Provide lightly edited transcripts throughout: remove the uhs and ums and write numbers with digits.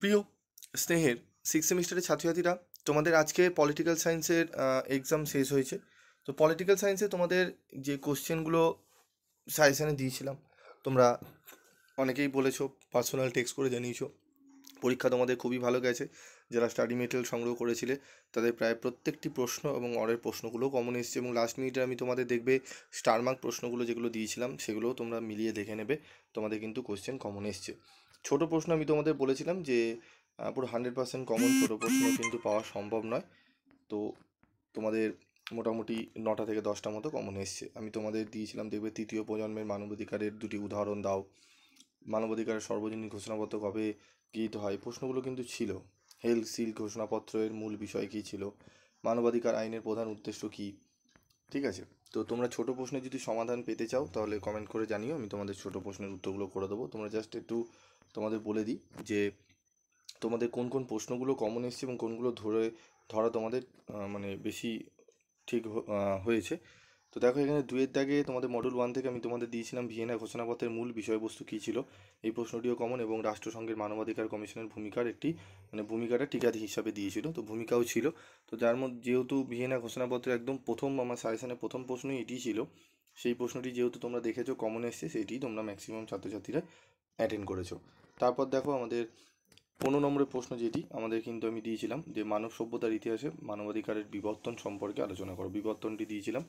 প্রিয় স্নেহের সিক্স সেমিস্টারের ছাত্রছাত্রীরা, তোমাদের আজকে পলিটিক্যাল সায়েন্সের এক্সাম শেষ হয়েছে। তো পলিটিক্যাল সায়েন্সে তোমাদের যে কোশ্চেনগুলো সাজেশানে দিয়েছিলাম, তোমরা অনেকেই বলেছো, পার্সোনাল টেক্সট করে জানিয়েছো পরীক্ষা তোমাদের খুবই ভালো গেছে। যারা স্টাডি মেটেরিয়াল সংগ্রহ করেছিলে তাদের প্রায় প্রত্যেকটি প্রশ্ন এবং অরের প্রশ্নগুলো কমন এসেছে, এবং লাস্ট মিনিটে আমি তোমাদের দেখবে স্টার মার্ক প্রশ্নগুলো যেগুলো দিয়েছিলাম সেগুলোও তোমরা মিলিয়ে দেখে নেবে, তোমাদের কিন্তু কোশ্চেন কমন এসছে। ছোট প্রশ্ন আমি তোমাদের বলেছিলাম যে পুরো 100% কমন ছোট প্রশ্ন কিন্তু পাওয়া সম্ভব নয়। তো তোমাদের মোটামুটি 9টা থেকে 10টা মতো কমন এসছে। আমি তোমাদের দিয়েছিলাম দেখবে তৃতীয় প্রজন্মের মানবাধিকারের দুটি উদাহরণ দাও, মানবাধিকারের সর্বজনীন ঘোষণাপত্র কবে গৃহীত হয়, প্রশ্নগুলো কিন্তু ছিল। হেলথ সিল ঘোষণাপত্রের মূল বিষয় কী ছিল, মানবাধিকার আইনের প্রধান উদ্দেশ্য কী। ঠিক আছে, তো তোমরা ছোট প্রশ্নের যদি সমাধান পেতে চাও তাহলে কমেন্ট করে জানিও, আমি তোমাদের ছোট প্রশ্নের উত্তরগুলো করে দেবো। তোমরা জাস্ট একটু তোমাদের বলে দিই যে তোমাদের কোন কোন প্রশ্নগুলো কমন এসছে এবং কোনগুলো ধরা তোমাদের মানে বেশি ঠিক হয়েছে। তো দেখো এখানে দুয়ের দাগে তোমাদের মডেল 1 থেকে আমি তোমাদের দিয়েছিলাম ভিয়েনা ঘোষণাপত্রের মূল বিষয়বস্তু কী ছিল, এই প্রশ্নটিও কমন, এবং রাষ্ট্রসংঘের মানবাধিকার কমিশনের ভূমিকার একটি ভূমিকাটা টিকাদি হিসাবে দিয়েছিল, তো ভূমিকাও ছিল। তো যার মধ্যে যেহেতু ভিয়েনা ঘোষণাপত্রের একদম প্রথম আমার সাজেশনের প্রথম প্রশ্নই এটি ছিল, সেই প্রশ্নটি যেহেতু তোমরা দেখেছো কমন এসছে, সেইটি তোমরা ম্যাক্সিমাম ছাত্রছাত্রীরা অ্যাটেন্ড করেছো। তারপর দেখো আমাদের 15 নম্বরের প্রশ্ন যেটি আমাদের কিন্তু আমি দিয়েছিলাম যে মানব সভ্যতার ইতিহাসে মানবাধিকারের বিবর্তন সম্পর্কে আলোচনা করো, বিবর্তনটি দিয়েছিলাম,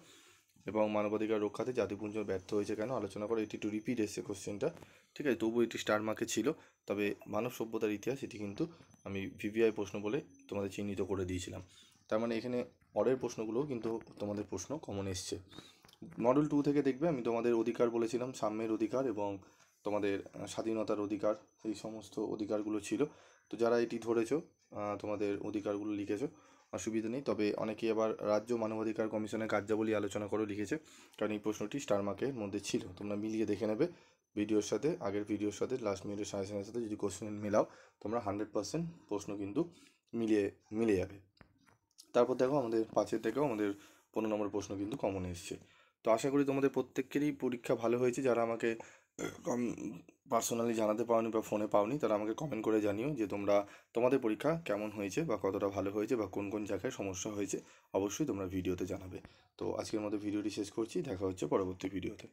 এবং মানবাধিকার রক্ষাতে জাতিপুঞ্জ ব্যর্থ হয়েছে কেন আলোচনা করো। এটি একটু রিপিট এসছে কোশ্চেনটা, ঠিক আছে, তবুও এটি স্টার মার্কে ছিল। তবে মানব সভ্যতার ইতিহাস এটি কিন্তু আমি ভিভিআই প্রশ্ন বলে তোমাদের চিহ্নিত করে দিয়েছিলাম। তার মানে এখানে পরের প্রশ্নগুলোও কিন্তু তোমাদের প্রশ্ন কমন এসছে। মডেল 2 থেকে দেখবে আমি তোমাদের অধিকার বলেছিলাম, সাম্যের অধিকার এবং তোমাদের স্বাধীনতার অধিকার, এই সমস্ত অধিকারগুলো ছিল। তো যারা এটি ধরেছো তোমাদের অধিকারগুলো লিখেছো, অসুবিধা নেই। তবে অনেকেই আবার রাজ্য মানবাধিকার কমিশনের কার্যাবলী আলোচনা করে লিখেছে, কারণ এই প্রশ্নটি স্টার মার্কের মধ্যে ছিল। তোমরা মিলিয়ে দেখে নেবে ভিডিওর সাথে, আগের ভিডিওর সাথে, লাস্ট মিনিটের সাজেশনের সাথে যদি কোশ্চেন মেলাও তোমরা 100% প্রশ্ন কিন্তু মিলে যাবে। তারপর দেখো আমাদের 5-এর থেকেও আমাদের 15 নম্বর প্রশ্ন কিন্তু কমন এসছে। তো আশা করি তোমাদের প্রত্যেকেরই পরীক্ষা ভালো হয়েছে। যারা আমাকে পার্সোনালি জানাতে পাওনি বা ফোনে পাওনি তারা আমাকে কমেন্ট করে জানিও যে তোমাদের পরীক্ষা কেমন হয়েছে বা কতটা ভালো হয়েছে বা কোন কোন জায়গায় সমস্যা হয়েছে, অবশ্যই তোমরা ভিডিওতে জানাবে। তো আজকের মতো ভিডিওটি শেষ করছি, দেখা হচ্ছে পরবর্তী ভিডিওতে।